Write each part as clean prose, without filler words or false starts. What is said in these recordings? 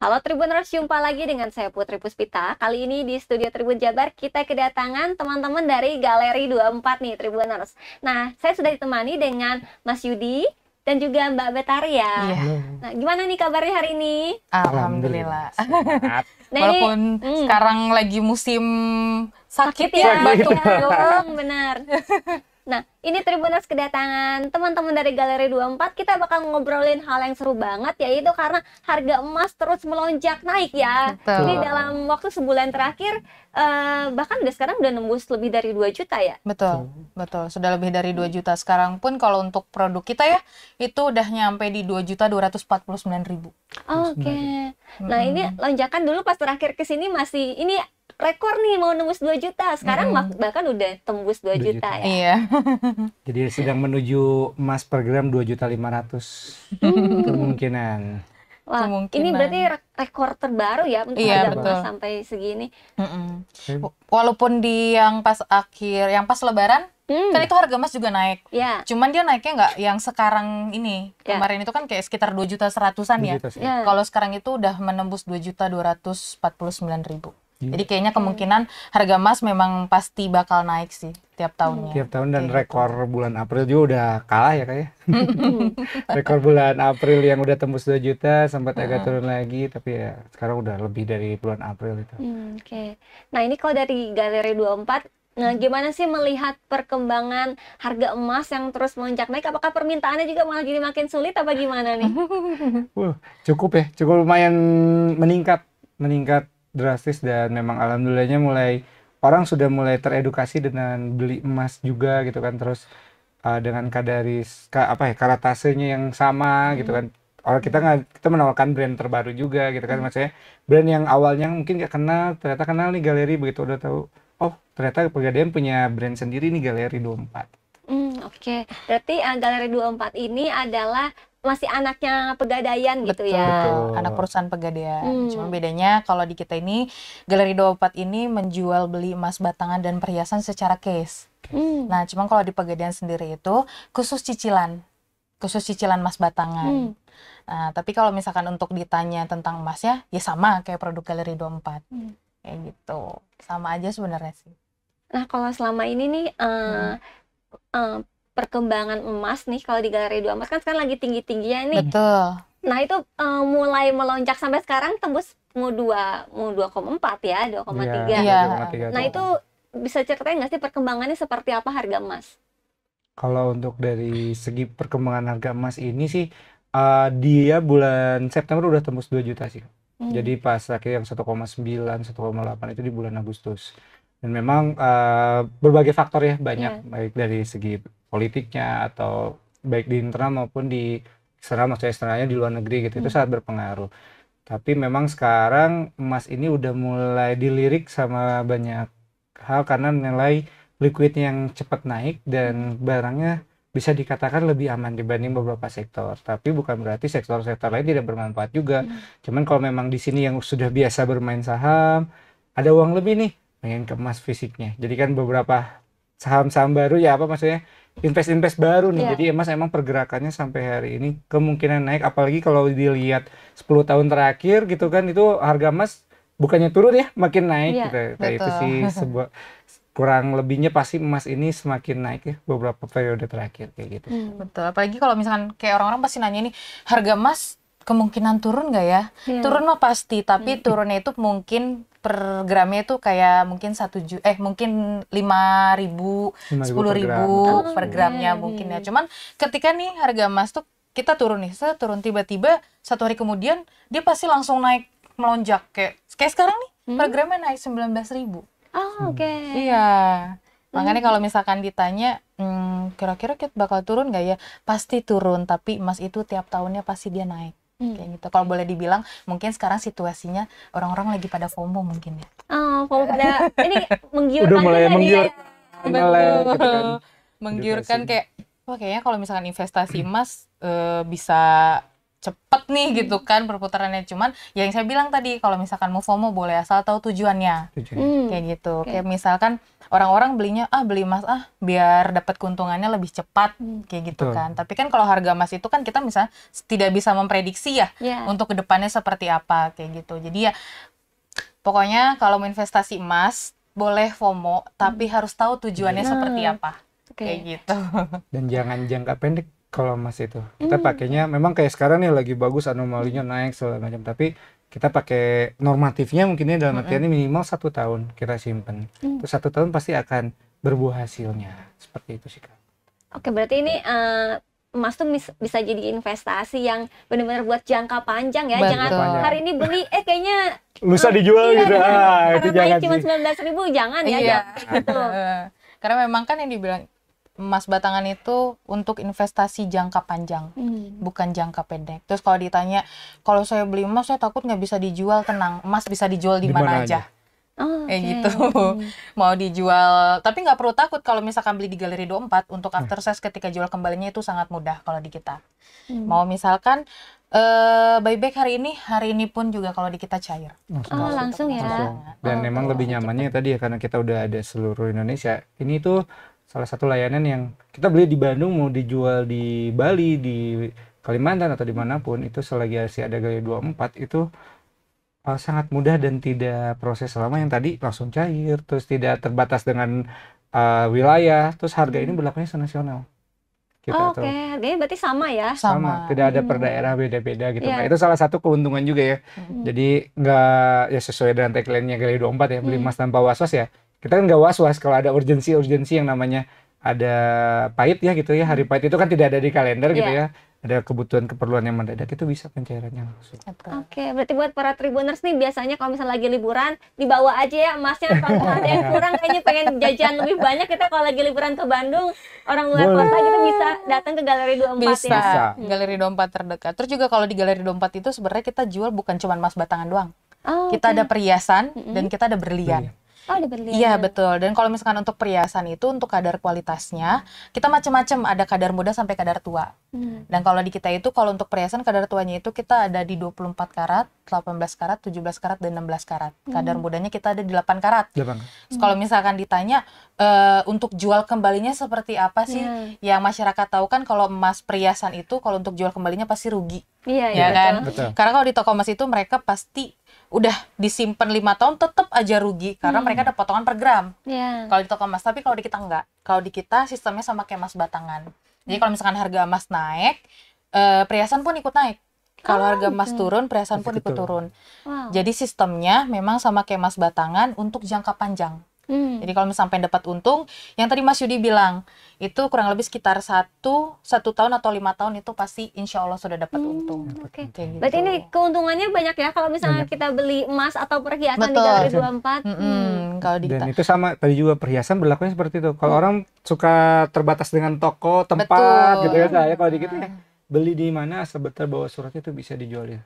Halo Tribuners, jumpa lagi dengan saya Putri Puspita. Kali ini di studio Tribun Jabar kita kedatangan teman-teman dari Galeri 24 nih Tribuners. Nah, saya sudah ditemani dengan Mas Yudi dan juga Mbak Betaria. Iya. Nah, gimana nih kabarnya hari ini? Alhamdulillah. Nah, Walaupun sekarang lagi musim sakit ya, batuk dong, benar. Nah, ini Tribuners kedatangan teman-teman dari Galeri 24. Kita bakal ngobrolin hal yang seru banget, yaitu karena harga emas terus melonjak naik ya. Betul. Jadi dalam waktu sebulan terakhir, bahkan udah sekarang udah nembus lebih dari 2 juta ya. Betul, betul. Sudah lebih dari 2 juta. Sekarang pun kalau untuk produk kita ya, itu udah nyampe di 2.249.000. Oke. Nah, ini lonjakan dulu pas terakhir ke sini masih, ini rekor nih mau nembus 2 juta. Sekarang bahkan udah tembus 2 juta ya. Iya. Jadi sedang menuju emas per gram 2.500.000 kemungkinan. Wah, ini berarti rekor terbaru ya untuk harga emas sampai segini. Walaupun di yang pas lebaran, kan itu harga emas juga naik. Ya. Cuman dia naiknya nggak yang sekarang ini. Kemarin itu kan kayak sekitar 2.100.000-an ya. Kalau sekarang itu udah menembus 2.249.000. Jadi kayaknya kemungkinan harga emas memang pasti bakal naik sih tiap tahunnya. Tiap tahun dan rekor bulan April juga udah kalah ya kayak. Rekor bulan April yang udah tembus 2 juta sempat agak turun lagi, tapi ya sekarang udah lebih dari bulan April itu. Oke. Nah, ini kalau dari Galeri 24, nah gimana sih melihat perkembangan harga emas yang terus melonjak naik? Apakah permintaannya juga malah jadi makin sulit apa gimana nih? Cukup lumayan meningkat drastis, dan memang alhamdulillahnya orang sudah mulai teredukasi dengan beli emas juga gitu kan, terus dengan karatasenya yang sama gitu kan. Orang kita menawarkan brand terbaru juga gitu kan, maksudnya brand yang awalnya mungkin nggak kenal, ternyata kenal nih Galeri, begitu udah tahu, oh ternyata Pegadaian punya brand sendiri nih, Galeri 24. Oke. Berarti Galeri 24 ini adalah masih anaknya Pegadaian gitu ya. Betul. Anak perusahaan Pegadaian. Cuma bedanya kalau di kita ini Galeri 24 ini menjual beli emas batangan dan perhiasan secara case. Nah, cuma kalau di Pegadaian sendiri itu khusus cicilan emas batangan. Nah, tapi kalau misalkan untuk ditanya tentang emasnya, ya sama kayak produk Galeri 24. Kayak gitu. Sama aja sebenarnya sih. Nah, kalau selama ini nih perkembangan emas nih kalau di Galeri 24 kan sekarang lagi tinggi-tingginya nih. Betul. Nah, itu mulai melonjak sampai sekarang tembus mau 2,4 ya, 2,3. Iya. Nah, itu bisa ceritain nggak sih perkembangannya seperti apa harga emas? Kalau untuk dari segi perkembangan harga emas ini sih, dia bulan September udah tembus 2 juta sih. Jadi pas akhir yang 1,9, 1,8 itu di bulan Agustus. Dan memang berbagai faktor ya, banyak, baik dari segi politiknya atau baik di internal maupun di eksternal, maksudnya eksternalnya di luar negeri gitu, itu sangat berpengaruh. Tapi memang sekarang emas ini udah mulai dilirik sama banyak hal karena nilai liquidnya yang cepat naik dan barangnya bisa dikatakan lebih aman dibanding beberapa sektor. Tapi bukan berarti sektor-sektor lain tidak bermanfaat juga. Cuman kalau memang di sini yang sudah biasa bermain saham, ada uang lebih nih, pengen ke emas fisiknya. Jadi kan beberapa saham-saham baru ya, maksudnya invest baru nih. Jadi emas emang pergerakannya sampai hari ini kemungkinan naik, apalagi kalau dilihat 10 tahun terakhir gitu kan, itu harga emas bukannya turun ya, makin naik gitu. Nah, itu sih sebuah kurang lebihnya pasti emas ini semakin naik ya beberapa periode terakhir kayak gitu. Betul, apalagi kalau misalkan kayak orang-orang pasti nanya nih, harga emas kemungkinan turun nggak ya? Turun mah pasti, tapi turunnya itu mungkin per gramnya itu kayak mungkin mungkin 5.000, 10.000 per gramnya mungkin ya. Cuman ketika nih harga emas tuh kita turun tiba-tiba 1 hari kemudian dia pasti langsung naik melonjak kayak sekarang nih per gramnya naik 19.000. Iya. Makanya kalau misalkan ditanya kira-kira kita bakal turun nggak ya? Pasti turun, tapi emas itu tiap tahunnya pasti dia naik. Kayak gitu. Kalau boleh dibilang mungkin sekarang situasinya orang-orang lagi pada FOMO mungkin ya. FOMO pada ini menggiurkan. Udah mulai menggiurkan. Gitu kan. Menggiurkan kayak wah kayaknya kalau misalkan investasi emas bisa cepet nih gitu kan perputarannya. Cuman ya yang saya bilang tadi, kalau misalkan mau FOMO boleh asal tahu tujuannya. Kayak gitu. Kayak misalkan orang-orang belinya beli emas biar dapat keuntungannya lebih cepat kayak gitu Betul. kan. Tapi kan kalau harga emas itu kan kita misalnya tidak bisa memprediksi ya Ya. untuk kedepannya seperti apa kayak gitu. Jadi ya pokoknya kalau mau investasi emas boleh FOMO tapi harus tahu tujuannya Nah, seperti apa Oke. kayak gitu. Dan jangan jangka pendek kalau emas itu. Kita pakainya memang kayak sekarang nih lagi bagus, anomalinya naik segala macam, tapi kita pakai normatifnya mungkinnya dalam artiannya minimal 1 tahun kita simpen. Terus 1 tahun pasti akan berbuah hasilnya. Seperti itu sih Kak. Oke, berarti ini emas tuh bisa jadi investasi yang benar-benar buat jangka panjang ya. Betul. Jangan Panjang. hari ini beli kayaknya Lusa dijual iya, gitu. benar. Itu Karena jangan naik cuma sih. 19.000 jangan ya, Iya. jangan kayak gitu. Karena memang kan yang dibilang emas batangan itu untuk investasi jangka panjang, bukan jangka pendek. Terus kalau ditanya, kalau saya beli emas saya takut nggak bisa dijual, tenang, emas bisa dijual di Di mana mana aja. Oh, Kayak oke. gitu. Mau dijual, tapi nggak perlu takut kalau misalkan beli di Galeri 24 untuk after sales ketika jual kembalinya itu sangat mudah kalau di kita. Mau misalkan buyback hari ini pun juga kalau di kita cair. Oh, langsung ya. Langsung. Dan Oh, memang oke. lebih nyamannya tadi ya karena kita udah ada seluruh Indonesia. Ini tuh salah satu layanan yang kita beli di Bandung mau dijual di Bali, di Kalimantan atau dimanapun itu selagi masih ada Galeri 24 itu sangat mudah dan tidak proses lama yang tadi langsung cair, terus tidak terbatas dengan wilayah, terus harga ini berlakunya senasional. Kita Oke, harganya berarti sama ya? sama, tidak ada per daerah beda-beda gitu. Iya. Nah, itu salah satu keuntungan juga ya. Jadi nggak ya sesuai dengan tagline-nya Galeri 24 ya, beli emas tanpa was-was ya. Kita kan nggak was-was kalau ada urgensi yang namanya ada pahit ya gitu ya. Hari pahit itu kan tidak ada di kalender gitu Iya. ya. Ada kebutuhan keperluan yang mendadak itu bisa pencairannya langsung. Oke, berarti buat para Tribuners nih biasanya kalau misalnya lagi liburan dibawa aja ya emasnya, kalau ada yang kurang kayaknya pengen jajan lebih banyak, kita kalau lagi liburan ke Bandung, orang luar Boleh. kota gitu bisa datang ke Galeri 24 Bisa, ya. Bisa. Galeri 24 terdekat. Terus juga kalau di Galeri 24 itu sebenarnya kita jual bukan cuma emas batangan doang. Oh, Kita oke. ada perhiasan dan kita ada berlian. Oh, ada berlian. Iya betul. Dan kalau misalkan untuk perhiasan itu untuk kadar kualitasnya kita macam-macam, ada kadar muda sampai kadar tua. Dan kalau di kita itu kalau untuk perhiasan kadar tuanya itu kita ada di 24 karat, 18 karat, 17 karat dan 16 karat. Kadar mudanya kita ada di 8 karat. Gampang. Terus kalau misalkan ditanya untuk jual kembalinya seperti apa sih? Yang masyarakat tahu kan kalau emas perhiasan itu kalau untuk jual kembalinya pasti rugi. Iya, Ya kan? Betul. Karena kalau di toko emas itu mereka pasti udah disimpan 5 tahun tetap aja rugi karena mereka ada potongan per gram. Iya. Kalau di toko emas, tapi kalau di kita enggak. Kalau di kita sistemnya sama kayak emas batangan. Jadi kalau misalkan harga emas naik, perhiasan pun ikut naik. Kalau harga emas turun, perhiasan pun Pasti ikut turun. turun. Wow. Jadi sistemnya memang sama kayak emas batangan untuk jangka panjang. Jadi kalau misalnya sampai dapat untung, yang tadi Mas Yudi bilang, itu kurang lebih sekitar 1 tahun atau 5 tahun itu pasti insya Allah sudah dapat untung. Oke. Kayak gitu. Berarti ini keuntungannya banyak ya kalau misalnya kita beli emas atau perhiasan di Betul. Galeri 24. Kalau di Dan kita. itu sama tadi juga perhiasan berlakunya seperti itu. Kalau orang suka terbatas dengan toko, tempat Betul. gitu ya, saya kalau di kita beli di mana sebentar bawa surat itu bisa dijual ya.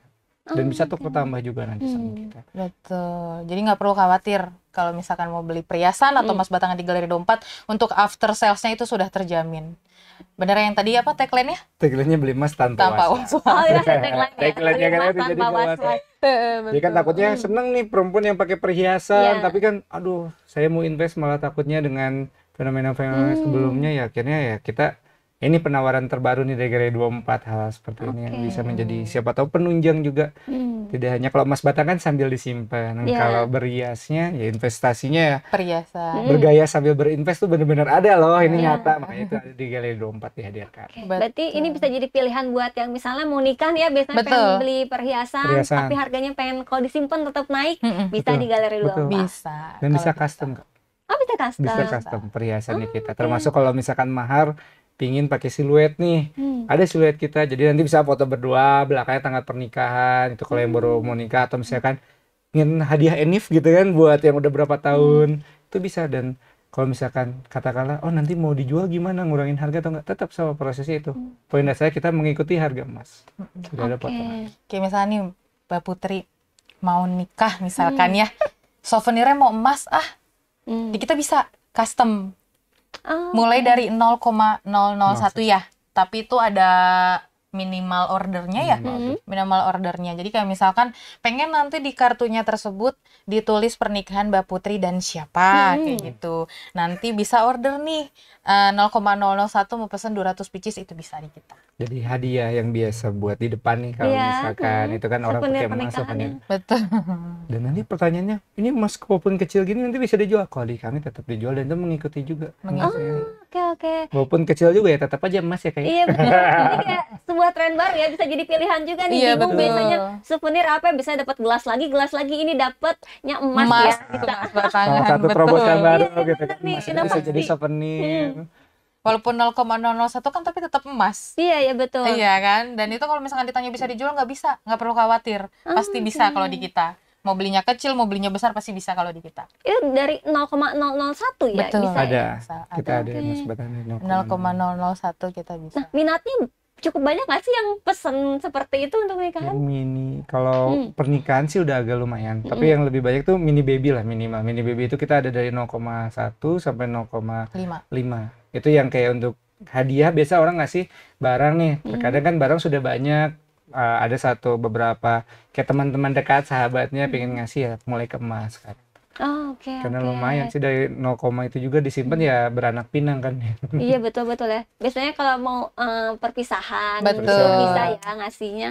Dan bisa tuh tambah juga nanti sama kita. Betul. Jadi nggak perlu khawatir kalau misalkan mau beli perhiasan atau emas batangan di Galeri 24 untuk after sales-nya itu sudah terjamin. Bener yang tadi apa tagline-nya? Tagline-nya beli emas tanpa Tanpa was-was. was-was. Oh iya, tagline-nya. Tagline-nya kan Beli itu emas jadi tanpa nggak was-was. Jadi kan takutnya seneng nih perempuan yang pakai perhiasan, Iya. tapi kan aduh saya mau invest malah takutnya dengan fenomena-fenomena sebelumnya ya akhirnya ya kita ini penawaran terbaru nih dari Galeri 24 hal seperti ini yang bisa menjadi siapa tahu penunjang juga. Tidak hanya kalau emas batangan sambil disimpan, Iya. kalau berhiasnya ya investasinya ya Perhiasan. bergaya sambil berinvest tuh bener-bener ada loh, ini Iya. nyata, makanya itu ada di Galeri 24 dihadirkan. Oke, berarti ini bisa jadi pilihan buat yang misalnya mau nikah nih ya, biasanya Betul. pengen beli perhiasan, Perhiasan. tapi harganya pengen kalau disimpan tetap naik, bisa Betul. di Galeri 24. Betul. Bisa. Dan bisa Kalau custom Kak. Oh, bisa custom. Bisa custom perhiasannya kita. Termasuk kalau misalkan mahar pingin pakai siluet nih. Ada siluet kita. Jadi nanti bisa foto berdua, belakangnya tanggal pernikahan. Itu kalau yang baru mau nikah atau misalkan ingin hadiah enif gitu kan buat yang udah berapa tahun. Itu bisa. Dan kalau misalkan katakanlah oh nanti mau dijual gimana, ngurangin harga atau enggak, tetap sama prosesnya itu. Poin dasarnya kita mengikuti harga emas. Sudah ada potongan. Kayak misalnya nih Mbak Putri mau nikah misalkan ya. Souvenirnya mau emas di kita bisa custom. Oh, Mulai dari 0,001 ya. Tapi itu ada minimal ordernya ya. Minimal ordernya. Jadi kayak misalkan pengen nanti di kartunya tersebut ditulis pernikahan Mbak Putri dan siapa kayak gitu. Nanti bisa order nih 0,001 mau pesen 200 pieces, itu bisa di kita. Jadi hadiah yang biasa buat di depan nih kalau Iya, misalkan itu kan orang souvenir pakai emas pernikahannya. souvenir. Betul. Dan nanti pertanyaannya, ini emas walaupun kecil gini nanti bisa dijual? Kalau di kami tetap dijual dan itu mengikuti juga. Oke. Walaupun kecil juga ya tetap aja emas ya kayak. Iya betul. Jadi kayak sebuah tren baru ya, bisa jadi pilihan juga nih. Iya, Bingung betul. biasanya souvenir apa, bisa dapat gelas lagi ini dapatnya emas, Emas, ya. emas batangan, Salah satu betul. terobosan baru Iya, gitu bener kan. nih, Emas kenapa bisa jadi sih? souvenir. Walaupun 0,001 kan tapi tetap emas. Iya betul. Iya kan? Dan itu kalau misalkan ditanya bisa dijual, nggak bisa, nggak perlu khawatir. Pasti bisa kalau di kita. Mau belinya kecil, mau belinya besar, pasti bisa kalau di kita. Itu dari 0,001 ya Betul. bisa. Ya? Ada. Bisa, Kita ada Oke. emas batangan 0,001 kita bisa. Nah, minatnya cukup banyak nggak sih yang pesen seperti itu untuk Yang nikahan? mini. Kalau pernikahan sih udah agak lumayan. Tapi yang lebih banyak tuh mini baby lah minimal. Mini baby itu kita ada dari 0,1 sampai 0,5. 5. Itu yang kayak untuk hadiah, biasa orang ngasih barang nih. Terkadang kan barang sudah banyak. Ada beberapa kayak teman-teman dekat sahabatnya pengen ngasih ya mulai ke emas kan. Oh, oke. Karena lumayan sih dari 0, itu juga disimpan ya beranak pinang kan. Iya betul ya. Biasanya kalau mau perpisahan Betul. bisa ya ngasihnya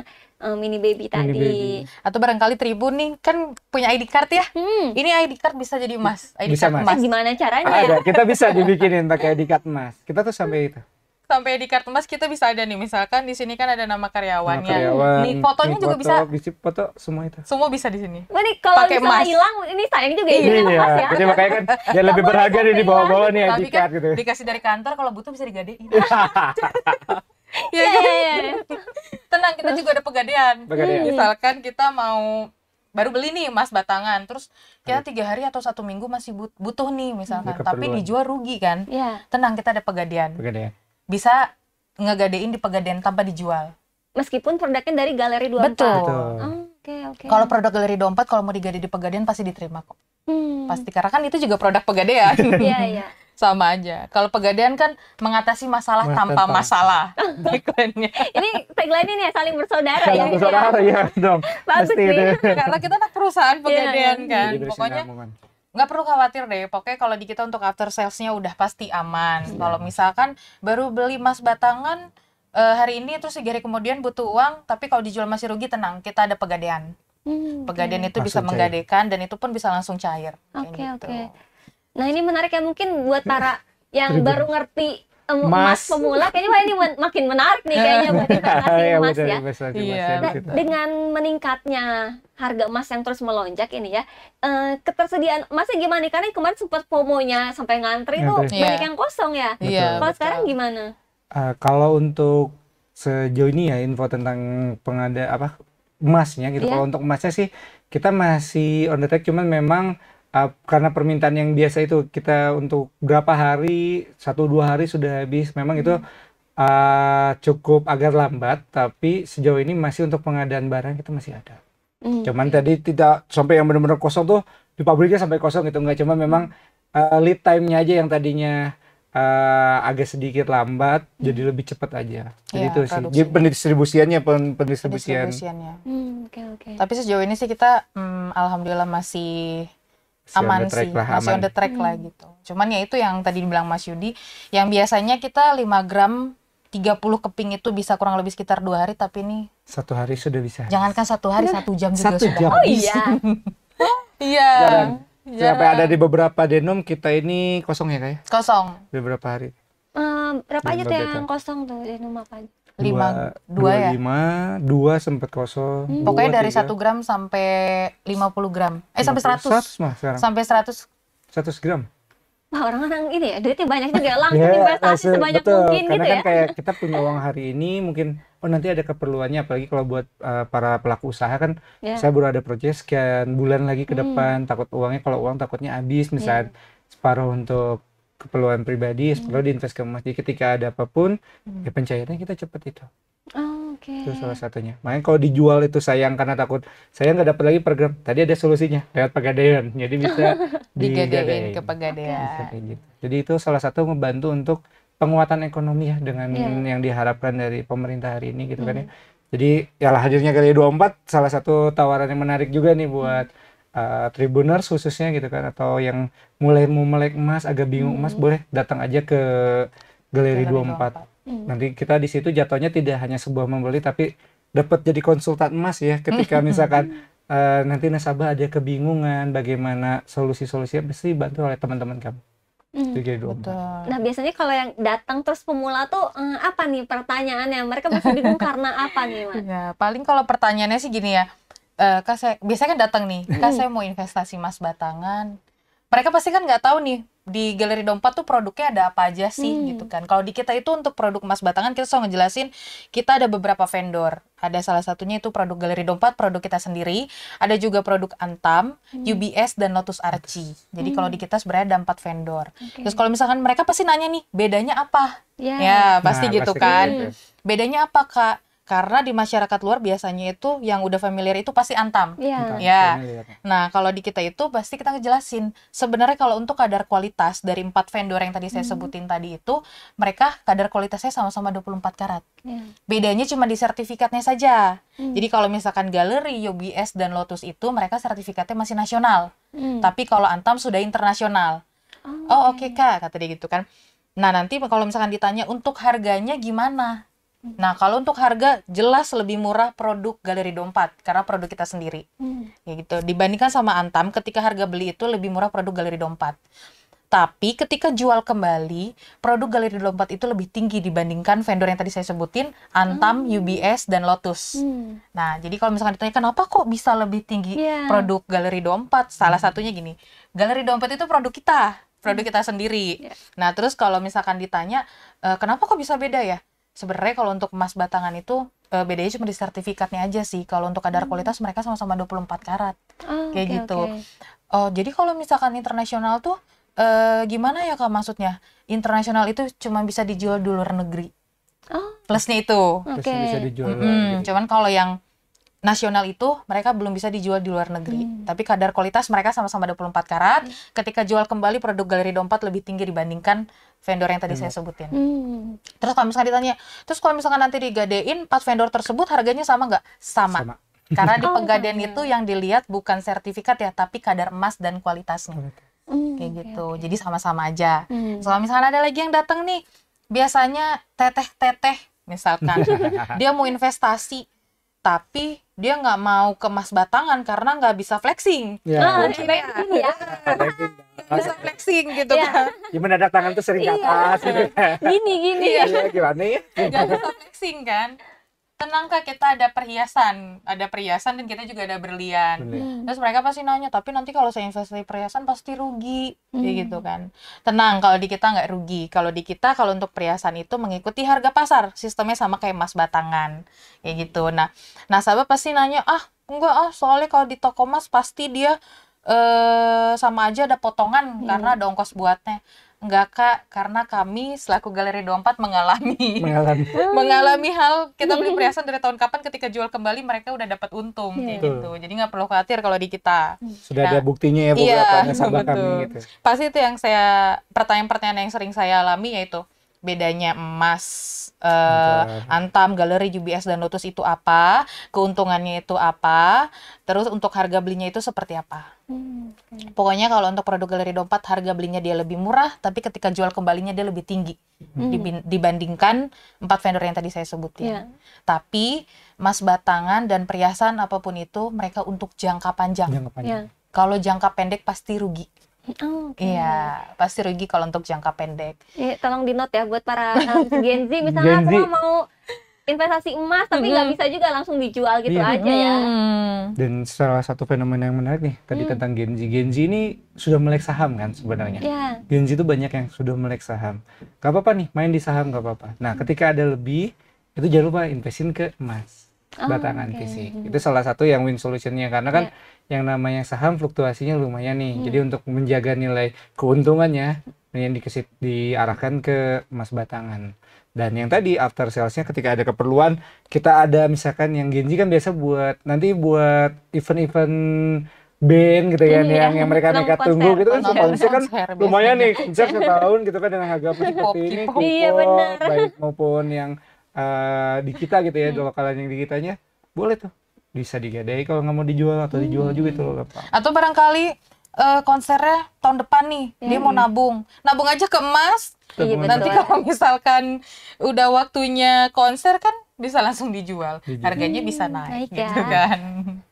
mini baby tadi. baby. Atau barangkali Tribun nih kan punya ID card ya. Ini ID card bisa jadi emas. ID Bisa, card Mas. emas. Gimana caranya ya? Ada, kita bisa dibikinin pakai dikat emas. Kita tuh sampai itu. Sampai ID card emas kita bisa ada nih. Misalkan di sini kan ada nama karyawannya. Karyawan, Nih fotonya juga bisa. foto semua itu. Semua bisa di sini. Wah, nih kalau Pakai misalnya emas. hilang ini sayang juga ya. Jadi lepas ya. Jadi makanya kan dia lebih berharga nih di bawah-bawah nih Tapi ID kan card gitu. dikasih dari kantor, kalau butuh bisa digadein. Iya, iya. Tenang, kita juga ada pegadaian. Pegadaian. Misalkan kita mau baru beli nih emas batangan, terus kita 3 hari atau 1 minggu masih butuh nih misalkan, Ada tapi keperluan. dijual rugi kan. Iya. Tenang, kita ada pegadaian. Pegadaian. Bisa ngegadein di pegadaian tanpa dijual. Meskipun produknya dari Galeri 24. Betul. Betul. Oke. Kalau produk Galeri 24 kalau mau digade di pegadaian pasti diterima kok. Hmm. Pasti, karena kan itu juga produk pegadaian. Iya. Sama aja. Kalau pegadaian kan mengatasi masalah tanpa masalah. Tagline-nya. Ini tagline ini ya, saling bersaudara ya. Saling bersaudara ya dong. Bagus Mesti nih. itu. Karena kita anak perusahaan pegadaian Iya. kan. Jadi Pokoknya bersinambungan. nggak perlu khawatir deh. Pokoknya kalau di kita untuk after sales-nya udah pasti aman. Kalau misalkan baru beli emas batangan hari ini terus 3 hari kemudian butuh uang, tapi kalau dijual masih rugi, tenang, kita ada pegadaian. Pegadaian itu bisa Langsung cair. menggadekan dan itu pun bisa langsung cair. Kayak gitu. Oke. Nah, ini menarik ya, mungkin buat para yang baru ngerti emas Emas. pemula, kayaknya wah ini makin menarik nih kayaknya buat investasi Iya, emas betul, ya. investasi Iya, emas ya, Nah, gitu. dengan meningkatnya harga emas yang terus melonjak ini ya, ketersediaan emasnya gimana nih? Karena kemarin sempat FOMO-nya sampai ngantri tuh Ngantri. banyak Iya. yang kosong ya. Iya, Kalau betul. sekarang gimana? Kalau untuk sejauh ini ya info tentang emasnya gitu. Iya. Kalau untuk emasnya sih kita masih on the track, cuman memang karena permintaan yang biasa itu kita untuk berapa hari, 1-2 hari sudah habis. Memang itu cukup agak lambat, tapi sejauh ini masih untuk pengadaan barang kita masih ada. Cuman tadi tidak sampai yang benar-benar kosong tuh di pabriknya sampai kosong gitu enggak, cuma memang lead time-nya aja yang tadinya agak sedikit lambat jadi lebih cepat aja. Jadi Iya, itu sih. produksinya. Jadi pendistribusiannya pendistribusian Distribusiannya. Oke. Tapi sejauh ini sih kita alhamdulillah masih masih on aman the track sih, lah, masih aman. on the track lah gitu. Cuman ya itu yang tadi dibilang Mas Yudi, yang biasanya kita 5 gram 30 keping itu bisa kurang lebih sekitar 2 hari, tapi ini 1 hari sudah bisa. jangankan 1 hari, 1 jam juga 1 sudah jam. Oh habis. iya. Iya. Jarang. Jarang. Sampai ada di beberapa denom kita ini kosong ya kayak Kosong. beberapa hari. Berapa aja tuh Betul. yang kosong tuh di rumah apa aja? 2 ya. 2 sempat kosong. Pokoknya 2, dari 3. 1 gram sampai 50 gram. Sampai 100. 100 mah sekarang. Sampai 100. 100 gram. Wah, orang-orang ini ya, duitnya banyak juga, langsung Ya, investasi sebanyak betul. mungkin Karena gitu kan ya. kayak kita punya uang hari ini mungkin nanti ada keperluannya, apalagi kalau buat para pelaku usaha kan Ya. saya baru ada proyek sekian bulan lagi ke depan, takut uangnya kalau uang takutnya habis, misalnya separuh untuk keperluan pribadi, separuh diinvest ke emas. Jadi ketika ada apapun ya pencairannya kita cepet itu. Oh, oke. Itu salah satunya. Makanya kalau dijual itu sayang karena takut saya nggak dapat lagi per gram. Tadi ada solusinya lewat pegadaian. Jadi bisa Digadein ke Bisa pegadaian. kayak gitu. Jadi itu salah satu membantu untuk penguatan ekonomi ya dengan Iya. yang diharapkan dari pemerintah hari ini gitu kan ya. Jadi ya lah hadirnya Galeri 24 salah satu tawaran yang menarik juga nih buat Tribuners khususnya gitu kan, atau yang mulai mau melek emas, agak bingung emas, boleh datang aja ke Galeri 24. Nanti kita di situ jatuhnya tidak hanya sebuah membeli, tapi dapat jadi konsultan emas ya ketika misalkan nanti nasabah ada kebingungan bagaimana solusi-solusinya, pasti bantu oleh teman-teman kamu di Galeri 24. Betul. Nah, biasanya kalau yang datang terus pemula tuh apa nih pertanyaannya? Mereka masih bingung karena apa nih, Mas? Ya, paling kalau pertanyaannya sih gini ya. Kak, saya biasanya kan datang nih, Kak saya mau investasi emas batangan. Mereka pasti kan nggak tahu nih di Galeri 24 tuh produknya ada apa aja sih gitu kan. Kalau di kita itu untuk produk emas batangan kita selalu ngejelasin kita ada beberapa vendor. Ada salah satunya itu produk Galeri 24, produk kita sendiri. Ada juga produk Antam, UBS dan Lotus Archie. Jadi kalau di kita sebenarnya ada 4 vendor. Terus kalau misalkan mereka pasti nanya nih, bedanya apa? Ya, pasti Nah, gitu pasti kan. gitu. Bedanya apa, Kak? Karena di masyarakat luar biasanya itu yang udah familiar itu pasti Antam. Iya. Ya. Familiar. Nah, kalau di kita itu pasti kita ngejelasin. Sebenarnya kalau untuk kadar kualitas dari 4 vendor yang tadi saya sebutin tadi itu, mereka kadar kualitasnya sama-sama 24 karat. Iya. Bedanya cuma di sertifikatnya saja. Jadi kalau misalkan Galeri, UBS, dan Lotus itu mereka sertifikatnya masih nasional. Tapi kalau Antam sudah internasional. Oh, oke Kak, kata dia gitu kan. Nah, nanti kalau misalkan ditanya untuk harganya gimana? Nah, kalau untuk harga jelas lebih murah produk Galeri 24 karena produk kita sendiri. Ya gitu. Dibandingkan sama Antam, ketika harga beli itu lebih murah produk Galeri 24. Tapi ketika jual kembali, produk Galeri 24 itu lebih tinggi dibandingkan vendor yang tadi saya sebutin, Antam, UBS, dan Lotus. Nah, jadi kalau misalkan ditanya kenapa kok bisa lebih tinggi produk Galeri 24? Salah satunya gini, Galeri 24 itu produk kita sendiri. Nah, terus kalau misalkan ditanya, kenapa kok bisa beda ya? Sebenarnya kalau untuk emas batangan itu bedanya cuma di sertifikatnya aja sih. Kalau untuk kadar kualitas mereka sama-sama 24 karat. Kayak gitu. Oh, jadi kalau misalkan internasional tuh gimana ya Kak maksudnya? Internasional itu cuma bisa dijual di luar negeri. Plusnya itu. Terus bisa dijual. Cuman kalau yang nasional itu mereka belum bisa dijual di luar negeri. Tapi kadar kualitas mereka sama-sama 24 karat. Ketika jual kembali produk Galeri 24 lebih tinggi dibandingkan vendor yang tadi saya sebutin. Terus kalau misalkan ditanya, terus kalau misalkan nanti digadein 4 vendor tersebut harganya sama nggak? Sama. Karena di penggadean itu yang dilihat bukan sertifikat ya, tapi kadar emas dan kualitasnya. Kayak gitu. Jadi sama-sama aja. Kalau misalkan ada lagi yang datang nih, biasanya teteh-teteh misalkan dia mau investasi tapi dia nggak mau ke emas batangan karena nggak bisa flexing. Bisa flexing gitu kan. Gimana ada tangan tuh sering ke atas gitu. Gini ya. Gimana ya? Nggak bisa flexing kan. Tenang Kak, kita ada perhiasan dan kita juga ada berlian. Terus mereka pasti nanya, tapi nanti kalau saya investasi perhiasan pasti rugi, kayak gitu kan. Tenang, kalau di kita nggak rugi. Kalau di kita, kalau untuk perhiasan itu mengikuti harga pasar, sistemnya sama kayak emas batangan, kayak gitu. Nah, nasabah pasti nanya, enggak soalnya kalau di toko emas pasti dia sama aja ada potongan karena ada ongkos buatnya. Enggak Kak, karena kami selaku Galeri 24 mengalami hal kita beli perhiasan dari tahun kapan ketika jual kembali mereka udah dapat untung kayak gitu. Jadi nggak perlu khawatir kalau di kita. Sudah ada buktinya ya beberapa nasabah kami gitu. Pasti itu yang pertanyaan-pertanyaan yang sering saya alami yaitu bedanya emas, Antam, Galeri, UBS, dan Lotus itu apa, keuntungannya itu apa, terus untuk harga belinya itu seperti apa. Pokoknya kalau untuk produk Galeri 24 harga belinya dia lebih murah, tapi ketika jual kembalinya dia lebih tinggi dibandingkan 4 vendor yang tadi saya sebutin. Tapi emas batangan dan perhiasan apapun itu mereka untuk jangka panjang. Kalau jangka pendek pasti rugi. Iya, pasti rugi kalau untuk jangka pendek. Tolong di note ya buat para Gen Z misalnya aku mau investasi emas tapi nggak bisa juga langsung dijual gitu aja ya. Dan salah satu fenomena yang menarik nih tadi tentang Gen Z. Gen Z ini sudah melek saham kan sebenarnya. Gen Z itu banyak yang sudah melek saham. Gak apa-apa nih main di saham gak apa-apa. Nah ketika ada lebih itu jangan lupa investin ke emas batangan fisik. Itu salah satu yang win solutionnya karena kan yang namanya saham fluktuasinya lumayan nih. Jadi untuk menjaga nilai keuntungannya yang diarahkan ke emas batangan. Dan yang tadi after salesnya ketika ada keperluan kita ada misalkan yang Gen Z kan biasa buat event-event band gitu kan, Iya, yang mereka senang tunggu konser, gitu kan. konser. Konser kan Konser lumayan biasanya. nih, konser setahun gitu kan dengan harga seperti K-pop, ini, K-pop. Iya, K-pop, benar. baik maupun yang di kita gitu ya, di lokalan yang di kitanya, boleh tuh bisa digadai kalau nggak mau dijual atau dijual juga itu loh gampang. Atau barangkali konsernya tahun depan nih, dia mau nabung aja ke emas. Iya, Nanti betul. kalau misalkan udah waktunya konser kan bisa langsung dijual, Dijual. harganya bisa naik naik gitu ya. kan.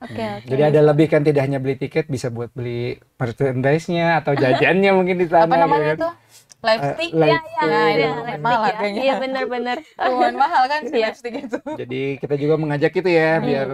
Oke, oke. Jadi ada lebih kan, tidak hanya beli tiket, bisa buat beli merchandise-nya atau jajannya mungkin di sana Apa namanya gitu kan. tuh? Lipstick. Live Ya, Nah, itu ya, lumayan lipstick mahal ya. harganya. Iya, benar-benar. Lumayan mahal kan si Iya. lipstick itu. Jadi kita juga mengajak itu ya, biar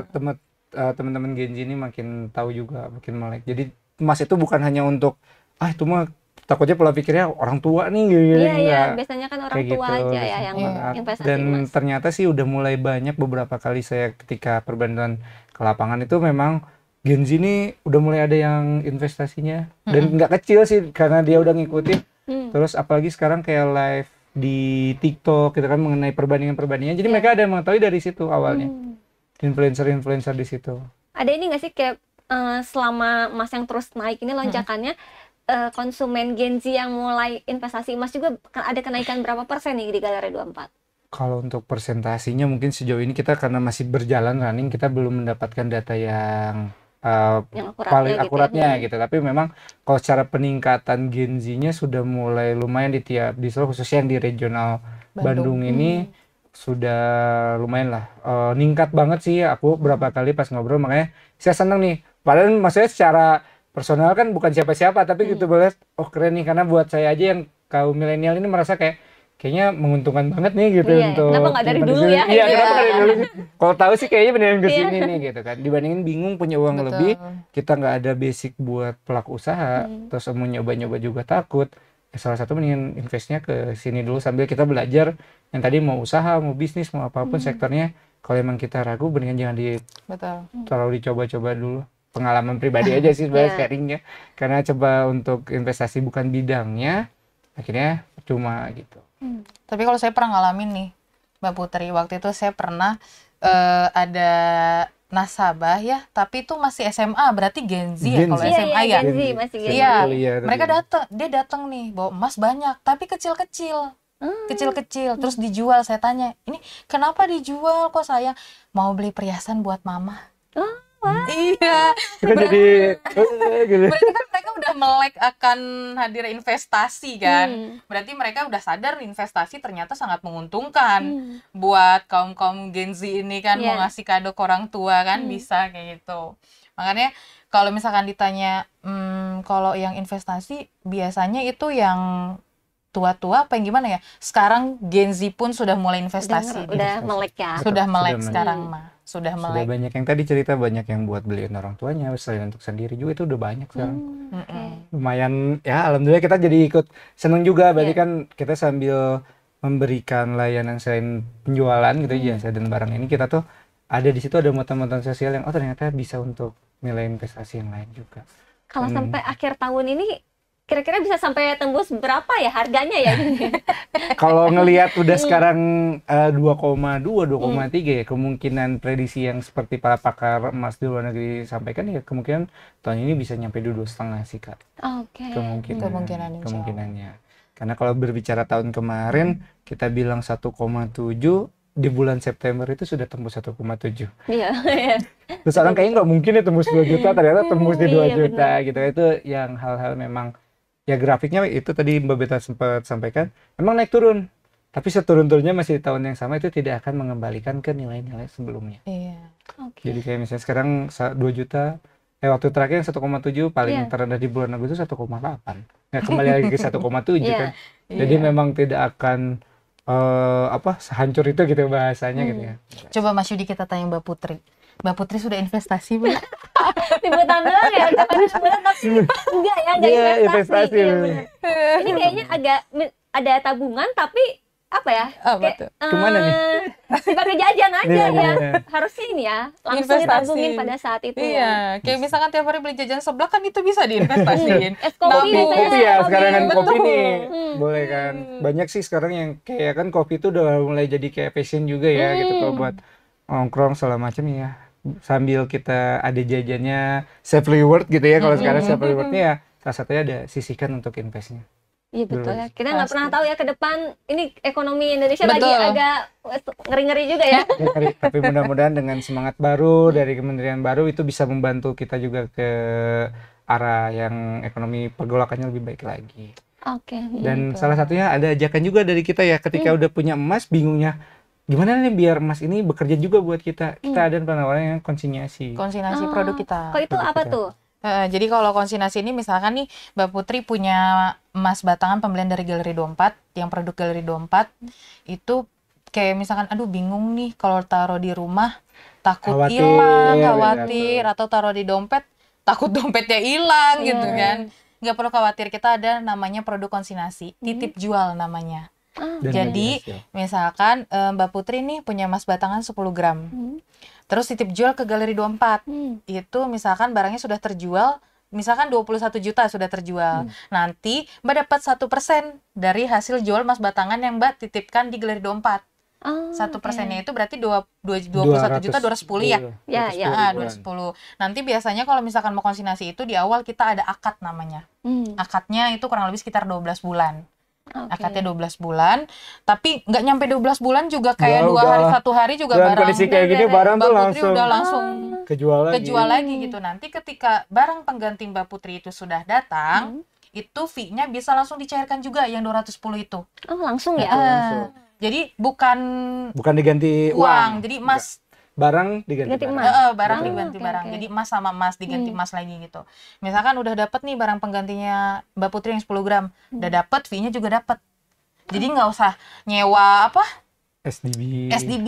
teman-teman Gen Z ini makin tahu juga, makin melek. Jadi emas itu bukan hanya untuk itu mah takutnya pola pikirnya orang tua nih gitu, Iya, iya, enggak. biasanya kan orang Kayak tua gitu, aja ya yang Iya. investasi Dan emas. ternyata sih udah mulai banyak beberapa kali saya ketika perbantuan ke lapangan itu memang Gen Z ini udah mulai ada yang investasinya dan nggak kecil sih karena dia udah ngikutin. Terus apalagi sekarang kayak live di TikTok gitu kan mengenai perbandingan-perbandingan. Jadi mereka ada yang mengetahui dari situ awalnya. Influencer-influencer di situ. Ada ini nggak sih kayak selama emas yang terus naik ini lonjakannya, konsumen Gen Z yang mulai investasi emas juga ada kenaikan berapa persen nih di Galeri 24? Kalau untuk persentasinya mungkin sejauh ini kita karena masih berjalan running, kita belum mendapatkan data yang Yang akuratnya paling gitu ya. akuratnya gitu. Tapi memang kalau secara peningkatan Gen Z-nya sudah mulai lumayan di seluruh, khususnya yang di regional Bandung ini sudah lumayan lah. Ningkat banget sih, aku berapa kali pas ngobrol, makanya saya seneng nih. Padahal maksudnya secara personal kan bukan siapa-siapa, tapi gitu boleh, keren nih, karena buat saya aja yang kaum milenial ini merasa kayaknya menguntungkan banget nih gitu Iya, untuk kenapa nggak dari nyimpan di dulu sini. ya? Iya, Iya. kenapa nggak dari dulu sih? Kalau tahu sih kayaknya beneran ke Iya. sini nih gitu kan. Dibandingin bingung punya uang Betul. lebih, kita nggak ada basic buat pelaku usaha, terus mau nyoba-nyoba juga takut. Ya, salah satu mendingan investnya ke sini dulu sambil kita belajar yang tadi mau usaha, mau bisnis, mau apapun sektornya. Kalau emang kita ragu, mendingan jangan Betul. terlalu dicoba-coba dulu. Pengalaman pribadi aja sih sebenarnya Iya. sharingnya, karena coba untuk investasi bukan bidangnya, akhirnya percuma gitu. Tapi kalau saya pernah ngalamin nih, Mbak Putri, waktu itu saya pernah ada nasabah ya, tapi itu masih SMA, berarti Gen Z ya Gen kalau Z. SMA ya. Gen Z, masih Gen Z. Iya, Kuliah tadi. mereka dia datang nih bawa emas banyak, tapi kecil-kecil. Kecil-kecil, terus dijual. Saya tanya, ini kenapa dijual kok sayang? Mau beli perhiasan buat mama. Iya, Kita jadi gitu. berarti kan mereka udah melek akan hadir investasi kan. Berarti mereka udah sadar investasi ternyata sangat menguntungkan buat kaum Gen Z ini kan. Mau Iya. ngasih kado ke orang tua kan bisa kayak gitu. Makanya kalau misalkan ditanya kalau yang investasi biasanya itu yang tua-tua apa yang gimana ya? Sekarang Gen Z pun sudah mulai investasi. Udah melek ya. Sudah Betul, melek sudah sekarang mah. Sudah Sudah melek. banyak yang tadi cerita, banyak yang buat beliin orang tuanya, selain untuk sendiri juga itu udah banyak sekarang. Lumayan ya, alhamdulillah kita jadi ikut seneng juga, berarti kan kita sambil memberikan layanan selain penjualan gitu jasa dan barang ini, kita tuh ada di situ ada muatan-muatan sosial yang ternyata bisa untuk nilai investasi yang lain juga. Kalau sampai akhir tahun ini kira-kira bisa sampai tembus berapa ya harganya ya? Kalau ngelihat udah sekarang 2,2, 2,3 ya, kemungkinan prediksi yang seperti para pakar emas di luar negeri sampaikan ya, kemungkinan tahun ini bisa nyampe 2,5 sih Kak. Oke. Kemungkinan, insya Allah. Kemungkinannya. Karena kalau berbicara tahun kemarin kita bilang 1,7, di bulan September itu sudah tembus 1,7. Iya, iya. Terus orang kayaknya nggak mungkin ya tembus 2 juta, ternyata tembus di 2 Iya, juta gitu. Itu yang hal-hal memang ya, grafiknya itu tadi Mbak Beta sempat sampaikan memang naik turun, tapi seturun-turunnya masih di tahun yang sama itu tidak akan mengembalikan ke nilai-nilai sebelumnya. Iya. Oke. Jadi kayak misalnya sekarang 2 juta, waktu terakhir yang 1,7 paling Iya. terendah di bulan Agustus 1,8. Nggak kembali lagi ke 1,7 Iya. kan. Jadi memang tidak akan sehancur itu gitu bahasanya gitu ya. Coba Mas Yudi kita tanya Mbak Putri. Mbak Putri sudah investasi belum? Liputan doang ya, udah pada sebulan tapi enggak ya, enggak Iya, investasi. investasi. Iya, bener. Ini kayaknya agak ada tabungan tapi apa ya? Apa kayak, tuh? Kemana nih? Dipakai jajan aja Iya, ya. iya. Harusnya ini ya, langsung Investasi. ditabungin pada saat itu ya. Iya, kayak misalkan tiap hari beli jajan seblak kan itu bisa diinvestasiin. Es kopi Nabung. biasanya. Kopi ya, sekarang kan Betul. kopi nih Hmm. boleh kan. Banyak sih sekarang yang kayak kan kopi itu udah mulai jadi kayak passion juga ya gitu, kalau buat nongkrong segala macam ya. sambil kita ada jajannya save reward gitu ya. Kalau sekarang save rewardnya ya salah satunya ada sisihkan untuk investnya. Iya betul Dulu. ya. Kita nggak pernah Pasti. tahu ya ke depan ini ekonomi Indonesia lagi Betul. agak ngeri-ngeri juga ya. Tapi mudah-mudahan dengan semangat baru dari kementerian baru itu bisa membantu kita juga ke arah yang ekonomi pergolakannya lebih baik lagi. Oke. Dan salah satunya ada ajakan juga dari kita ya, ketika udah punya emas bingungnya gimana nih biar emas ini bekerja juga buat kita. Kita ada penawaran yang konsinyasi. Konsinyasi produk kita. Kok itu Produk apa kita. tuh? Jadi kalau konsinyasi ini misalkan nih Mbak Putri punya emas batangan pembelian dari Galeri 24 yang produk Galeri 24 itu kayak misalkan aduh bingung nih kalau taruh di rumah takut Khawatir, hilang, ya, khawatir atau taruh di dompet takut dompetnya hilang Iya. gitu kan. Nggak perlu khawatir, kita ada namanya produk konsinyasi, titip jual namanya. Dan Jadi bagi hasil. misalkan Mbak Putri nih punya emas batangan 10 gram. Terus titip jual ke Galeri 24. Itu misalkan barangnya sudah terjual, misalkan 21 juta sudah terjual. Nanti Mbak dapat 1% dari hasil jual emas batangan yang Mbak titipkan di Galeri 24. Oh, 1%-nya itu berarti 21 juta 210 ya? Ya, ya. Ah, 210. Nanti biasanya kalau misalkan mau konsinyasi itu di awal kita ada akad namanya. Akadnya itu kurang lebih sekitar 12 bulan. Oke. Akadnya 12 bulan, tapi nggak nyampe 12 bulan juga kayak Ya, 2 hari udah. 1 hari juga Dengan barang kondisi kayak gini barang Mbak tuh Putri langsung udah langsung kejual lagi. kejual lagi gitu. Nanti ketika barang pengganti Mbak Putri itu sudah datang, itu fee-nya bisa langsung dicairkan juga yang 210 itu. Oh, langsung ya. Betul, langsung. Jadi bukan Bukan diganti uang, jadi emas. barang diganti Ganti barang. emas. Barang Oh, diganti oke, barang. oke. Jadi emas sama emas diganti emas lagi gitu. Misalkan udah dapet nih barang penggantinya Mbak Putri yang 10 gram, udah dapet, fee-nya juga dapet. Jadi nggak usah nyewa apa? SDB. SDB.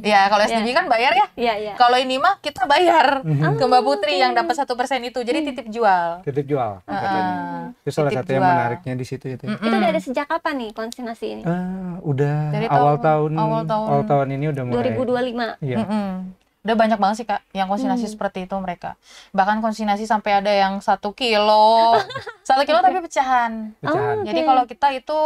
Ya, kalau SDB kan bayar ya. Iya, iya. Kalau ini mah kita bayar ke Mbak Putri yang dapat 1% itu. Jadi titip jual. Titip jual. katanya. Itu salah Titip satu yang jual. menariknya di situ itu. Itu dari sejak kapan nih konsinyasi ini? Udah Dari awal tahun- tahun awal tahun ini udah mulai. 2025. Iya. Udah banyak banget sih Kak yang konsinyasi seperti itu mereka. Bahkan konsinyasi sampai ada yang 1 kilo. 1 kilo tapi pecahan. Pecahan. Jadi kalau kita itu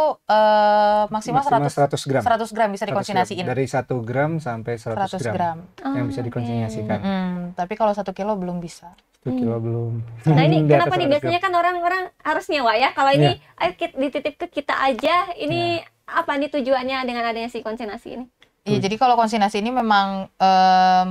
maksimal 100 gram. 100 gram bisa 100 gram. dikonsinyasiin. Dari 1 gram sampai 100 100 gram, gram. yang bisa dikonsinyasikan. Tapi kalau 1 kilo belum bisa. 1 kilo belum. Nah ini Di atas kenapa nih 100 gram. biasanya kan orang-orang harus nyewa ya. Kalau ini ayo dititip ke kita aja. Ini apa nih tujuannya dengan adanya si konsinyasi ini? Iya, jadi kalau konsinyasi ini memang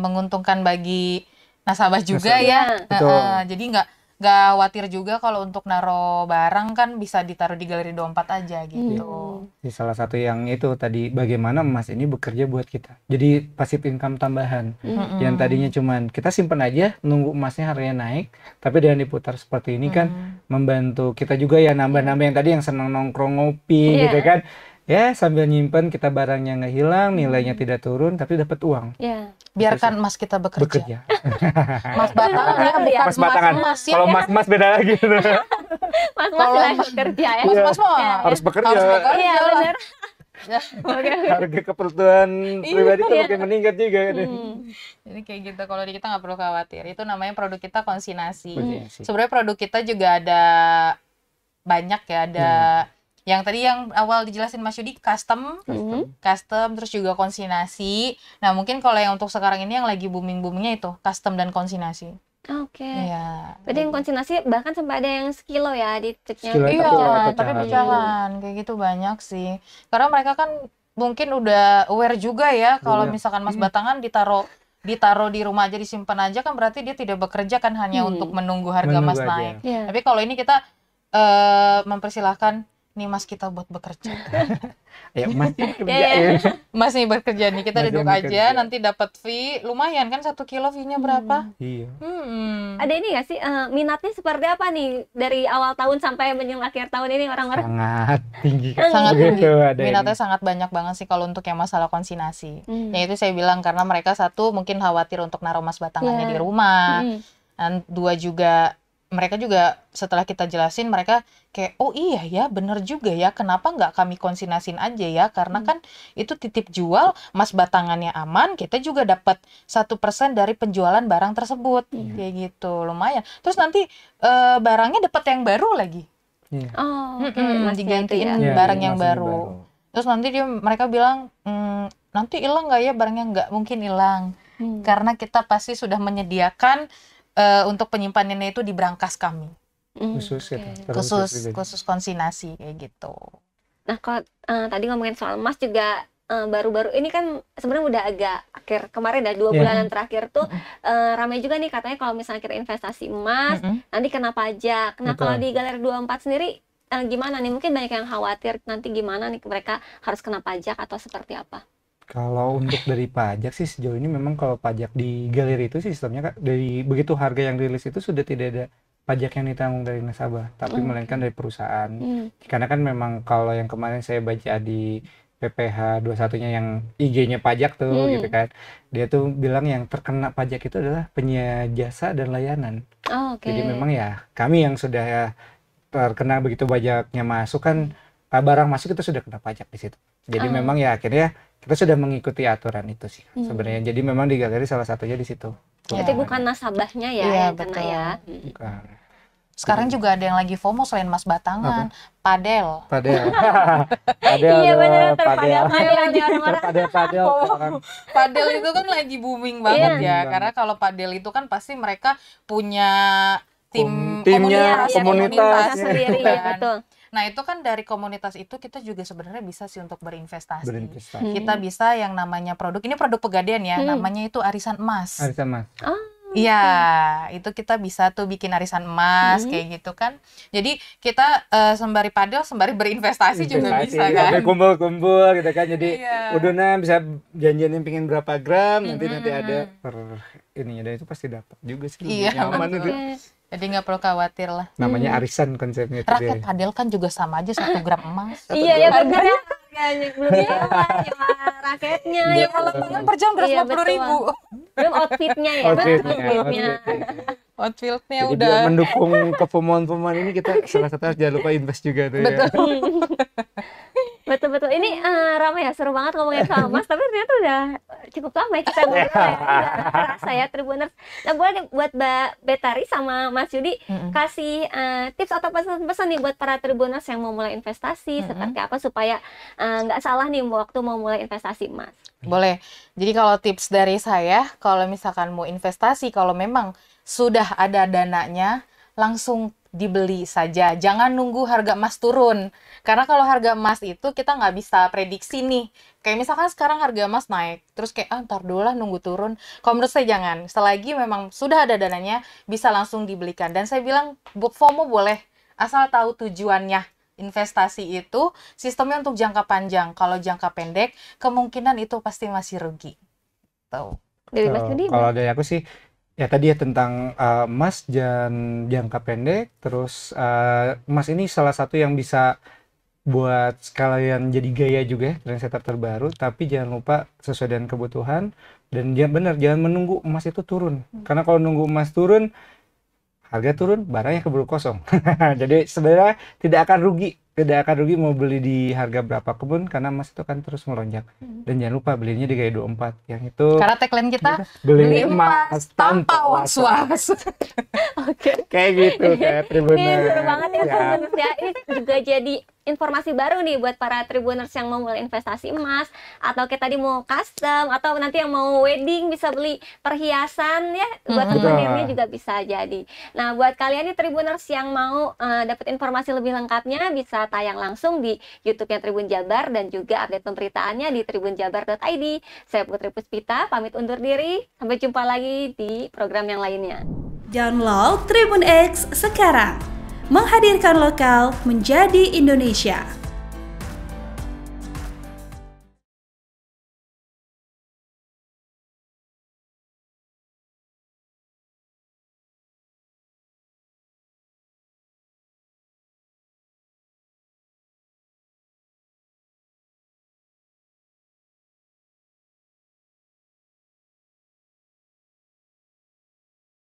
menguntungkan bagi nasabah juga ya. Betul. Jadi nggak khawatir juga kalau untuk naro barang kan bisa ditaruh di Galeri 24 aja gitu. Jadi salah satu yang itu tadi bagaimana emas ini bekerja buat kita. Jadi passive income tambahan. Yang tadinya cuman kita simpen aja nunggu emasnya harganya naik, tapi dengan diputar seperti ini kan membantu kita juga ya nambah-nambah yang tadi yang senang nongkrong ngopi gitu kan. Ya sambil nyimpen kita barangnya nggak hilang, nilainya tidak turun tapi dapat uang. Ya. Biarkan emas kita bekerja. Bekerja. Emas batangan ya, bukan Emas batangan. emas ya. Kalau emas beda lagi. Mas silahkan bekerja ya. Emas mah Harus bekerja. Harus bekerja Iya lah. benar. Oke. Harga kebutuhan pribadi itu makin meningkat juga. Jadi kayak gitu, kalau di kita nggak perlu khawatir. Itu namanya produk kita konsinyasi. Konsinyasi. Sebenarnya produk kita juga ada banyak ya, ada yang tadi yang awal dijelasin Mas Yudi, custom, terus juga konsinyasi. Nah mungkin kalau yang untuk sekarang ini yang lagi booming-boomingnya itu custom dan konsinyasi. Oke. Iya. Berarti yang konsinyasi bahkan sampai ada yang sekilo ya di tiknya. Sekilo. Iya, Tapi tapi pecahan. pecahan kayak gitu banyak sih. Karena mereka kan mungkin udah aware juga ya kalau misalkan emas batangan ditaruh di rumah aja, disimpan aja kan berarti dia tidak bekerja kan hanya untuk menunggu harga Menunggu emas aja. naik. Iya. Tapi kalau ini kita mempersilahkan nih mas kita buat bekerja. Ya emas ini kerja. Iya. Mas nih bekerja nih, kita Mas duduk yang aja bekerja. nanti dapat fee lumayan kan, 1 kilo fee-nya berapa? Iya. Ada ini nggak sih minatnya seperti apa nih dari awal tahun sampai menjelang akhir tahun ini orang-orang? Sangat tinggi. Sangat tinggi. Begitu, ada Minatnya ini. sangat banyak banget sih kalau untuk yang masalah konsinyasi. Ya itu saya bilang karena mereka satu mungkin khawatir untuk naruh emas batangannya di rumah. Dan 2 juga mereka juga setelah kita jelasin mereka kayak oh iya ya bener juga ya, kenapa nggak kami konsinasiin aja ya, karena kan itu titip jual, emas batangannya aman, kita juga dapat 1% dari penjualan barang tersebut. Kayak gitu lumayan, terus nanti barangnya dapat yang baru lagi. Iya. Oh, oke. Masnya digantiin itu ya. Iya, barang iya, yang masih baru. Terus nanti mereka bilang nanti hilang nggak ya barangnya, nggak mungkin hilang. karena kita pasti sudah menyediakan untuk penyimpanannya itu di brankas kami. Khusus gitu. Khusus konsignasi kayak gitu. Nah, kalau tadi ngomongin soal emas juga baru-baru ini kan sebenarnya udah agak akhir kemarin dah 2 bulanan terakhir tuh ramai juga nih katanya kalau misalnya kita investasi emas nanti kena pajak. Nah, kalau di Galeri 24 sendiri gimana nih? Mungkin banyak yang khawatir nanti gimana nih mereka harus kena pajak atau seperti apa? Kalau untuk dari pajak sih sejauh ini memang kalau pajak di galeri itu sistemnya Kak, dari begitu harga yang rilis itu sudah tidak ada pajak yang ditanggung dari nasabah, tapi melainkan dari perusahaan. Karena kan memang kalau yang kemarin saya baca di PPH 21-nya yang IG-nya pajak tuh gitu kan. Dia tuh bilang yang terkena pajak itu adalah penyedia jasa dan layanan. Jadi memang ya kami yang sudah terkena begitu pajaknya masuk kan, barang masuk itu sudah kena pajak di situ. Jadi memang ya akhirnya kita sudah mengikuti aturan itu sih sebenarnya. Jadi memang di galeri salah satunya di situ. Jadi bukan nasabahnya ya yang kena ya. Bukan. Sekarang juga ada yang lagi FOMO selain emas batangan, padel. Iya benar, padel sekarang. Padel itu kan lagi booming banget ya, karena kalau padel itu kan pasti mereka punya timnya, komunitas sendiri ya, betul. Nah, itu kan dari komunitas itu kita juga sebenarnya bisa sih untuk berinvestasi. Kita bisa yang namanya produk, ini produk Pegadaian ya, namanya itu arisan emas. Arisan emas. Iya, itu kita bisa tuh bikin arisan emas kayak gitu kan. Jadi kita sembari padel, sembari berinvestasi juga bisa kan. Kumpul-kumpul gitu kan. Jadi udah bisa janjian pingin berapa gram, nanti ada per ininya, dan itu pasti dapat juga sih. Iya, nyaman itu. Jadi nggak perlu khawatir lah. Namanya arisan konsepnya itu. Raket padel kan juga sama aja 1 gram emas. Iya ya harganya belum raketnya ya lapangan per jam 150.000. Belum outfitnya ya. Outfitnya jadi udah mendukung kepemuan-pemuan ini, kita salah satu harus jangan lupa invest juga tuh ya. Betul. Ini ramai ya, seru banget ngomongin soal emas, tapi ternyata udah cukup lama ya kita ngobrol ya. Terasa ya Tribuners. Nah, boleh buat Mbak Betari sama Mas Yudi kasih tips atau pesan-pesan nih buat para Tribuners yang mau mulai investasi seperti apa supaya nggak salah nih waktu mau mulai investasi emas. Boleh. Jadi kalau tips dari saya, kalau misalkan mau investasi, kalau memang sudah ada dananya, langsung dibeli saja, jangan nunggu harga emas turun. Karena kalau harga emas itu kita nggak bisa prediksi nih. Kayak misalkan sekarang harga emas naik, terus kayak ntar dulu lah nunggu turun. Kalau menurut saya jangan. Selagi memang sudah ada dananya, bisa langsung dibelikan. Dan saya bilang FOMO boleh, asal tahu tujuannya. Investasi itu sistemnya untuk jangka panjang. Kalau jangka pendek, kemungkinan itu pasti masih rugi. Tuh. Kalau dari aku sih, ya tadi ya tentang emas dan jangka pendek, terus emas ini salah satu yang bisa buat sekalian jadi gaya juga, trendsetter terbaru, tapi jangan lupa sesuai dengan kebutuhan, dan jangan menunggu emas itu turun, karena kalau nunggu emas turun, harga turun, barangnya keburu kosong. Jadi sebenarnya tidak akan rugi mau beli di harga berapa pun, karena emas itu kan terus melonjak. Dan jangan lupa belinya di Gaya 24 yang itu. Karena tagline kita beli emas tanpa was-was. Oke. Kayak gitu kayak Tribuners. Ini seru banget ya Tribuners ya. Ini juga jadi informasi baru nih buat para Tribuners yang mau mulai investasi emas, atau kayak tadi mau custom, atau nanti yang mau wedding bisa beli perhiasan ya, buat souvenirnya juga bisa jadi. Nah, buat kalian nih Tribuners yang mau dapat informasi lebih lengkapnya, bisa tayang langsung di YouTube-nya Tribun Jabar, dan juga update pemberitaannya di tribunjabar.id. Saya Putri Puspita, pamit undur diri. Sampai jumpa lagi di program yang lainnya. Download Tribun X sekarang. Menghadirkan lokal menjadi Indonesia.